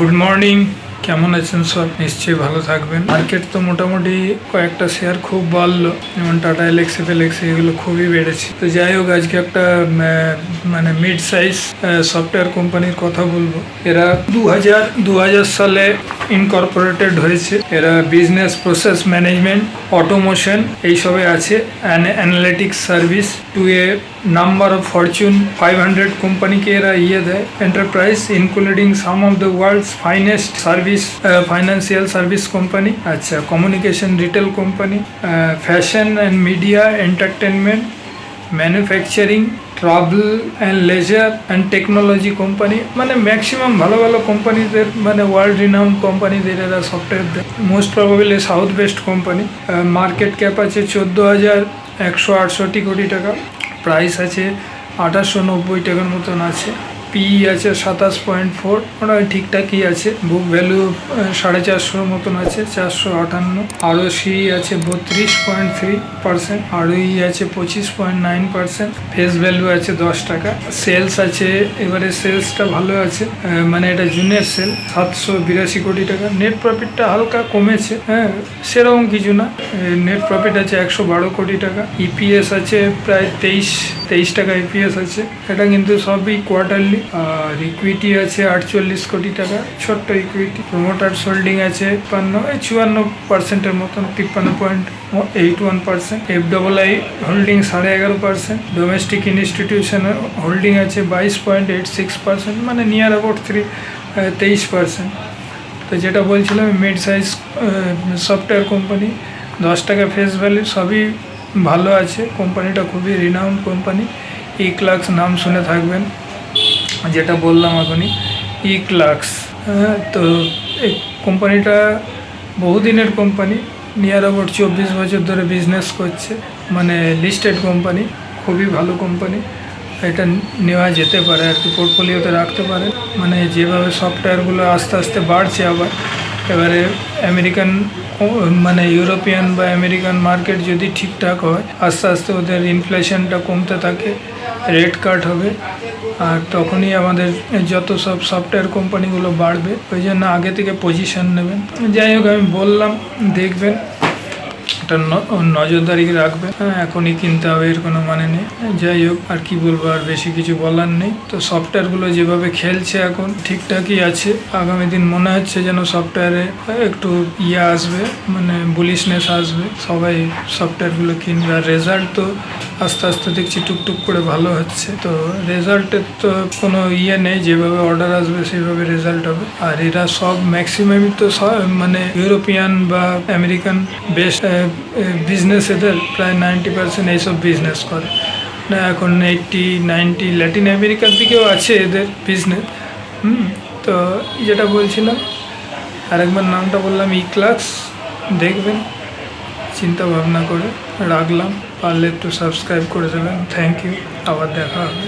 Good morning, কেমন আছেন সব? নিশ্চয়ই ভালো থাকবেন। মার্কেট তো মোটামুটি কয়েকটা শেয়ার খুব বাড়লো, যেমন টাটা এলএক্সি ফেলেক্সি এগুলো খুবই বেড়েছে। তো যাই হোক, আজকে একটা মানে মিড সাইজ সফটওয়্যার কোম্পানির কথা বলবো। এরা 2000 সালে ইনকর্পোরেটেড হয়েছে। এরা বিজনেস প্রসেস ম্যানেজমেন্ট, অটোমোশন এইসবে আছে, analytics service to a number of Fortune 500 কোম্পানিকে এরা দেয় enterprise, including some of the world's finest service financial service company. আচ্ছা, communication retail company, fashion and media entertainment, manufacturing, travel and leisure and technology company. মানে maximum ভালো ভালো কোম্পানিদের, মানে world renowned কোম্পানিদের এরা সফটওয়্যার দেয়। Most probably south best company. Market cap আছে 14,168 কোটি টাকা। প্রাইস আছে 2890 টাকার মতন আছে। পিই আছে 27.4, ওটা ঠিকঠাকই আছে। বুক ভ্যালু 450 মতন আছে, 458। আরওসি আছে 32.3%, আরওই আছে 25.9%। ফেস ভ্যালু আছে 10 টাকা। সেলস আছে, এবারে সেলসটা ভালো আছে, মানে এটা জুনের সেল 782 কোটি টাকা। নেট প্রফিটটা হালকা কমেছে, হ্যাঁ সেরকম কিছু না। নেট প্রফিট আছে 112 কোটি টাকা। ইপিএস আছে প্রায় 23 টাকা ইপিএস আছে। এটা কিন্তু সবই কোয়ার্টারলি। আর ইকুইটি আছে 48 কোটি টাকা, ছোট্ট ইকুইটি। প্রমোটার্স হোল্ডিং আছে 54% মতন, 53.81%। এফডব্লিউআই হোল্ডিং 11.5%। ডোমেস্টিক ইনস্টিটিউশনের হোল্ডিং আছে 22.86%, মানে নিয়ার অ্যাবাউট 23%। তো যেটা বলছিলাম, মিড সাইজ সফটওয়্যার কোম্পানি, 10 টাকা ফেস ভ্যালু, সবই ভালো আছে। কোম্পানিটা খুবই রিনাউন্ড কোম্পানি। ইক্লাক্স নাম শুনে থাকবেন, যেটা বললাম এখনই, ইক্লাক্স। তো এই কোম্পানিটা বহুদিনের কোম্পানি, নিয়ার অ্যাবাউট 24 বছর ধরে বিজনেস করছে, মানে লিস্টেড কোম্পানি, খুবই ভালো কোম্পানি। এটা নেওয়া যেতে পারে আর কি, পোর্টফোলিওতে রাখতে পারে। মানে যেভাবে সফটওয়্যারগুলো আস্তে আস্তে বাড়ছে, আবার এবারে আমেরিকান, মানে ইউরোপিয়ান বা আমেরিকান মার্কেট যদি ঠিকঠাক হয়, আস্তে আস্তে ওদের ইনফ্লেশনটা কমতে থাকে, রেট কাট হবে, আর তখনই আমাদের যত সব সফটওয়্যার কোম্পানিগুলো বাড়বে। ওই জন্য আগে থেকে পজিশন নেবেন। যাই হোক, আমি বললাম দেখবেন, একটা নজরদারি রাখবেন। এখনই কিনতে হবে এর কোনো মানে নেই। যাই হোক, আর কি বলবো, আর বেশি কিছু বলার নেই। তো সফটওয়্যারগুলো যেভাবে খেলছে এখন ঠিকঠাকই আছে। আগামী দিন মনে হচ্ছে যেন সফটওয়্যারে একটু আসবে, মানে বুলিশনেস আসবে, সবাই সফটওয়্যারগুলো কিনবে। আর রেজাল্ট তো আস্তে আস্তে দেখছি টুকটুক করে ভালো হচ্ছে। তো রেজাল্টের তো কোনো নেই, যেভাবে অর্ডার আসবে সেভাবে রেজাল্ট হবে। আর এরা সব ম্যাক্সিমামই তো মানে ইউরোপিয়ান বা আমেরিকান বেস্ট বিজনেস, এদের প্রায় 90% এইসব বিজনেস করে না। এখন 80-90 ল্যাটিন আমেরিকার দিকেও আছে এদের বিজনেস। তো যেটা বলছিলাম, আরেকবার নামটা বললাম, ইক্লাক্স। দেখবেন, চিন্তা ভাবনা করে রাখলাম। পারলে একটু সাবস্ক্রাইব করে দেবেন। থ্যাংক ইউ, আবার দেখা হবে।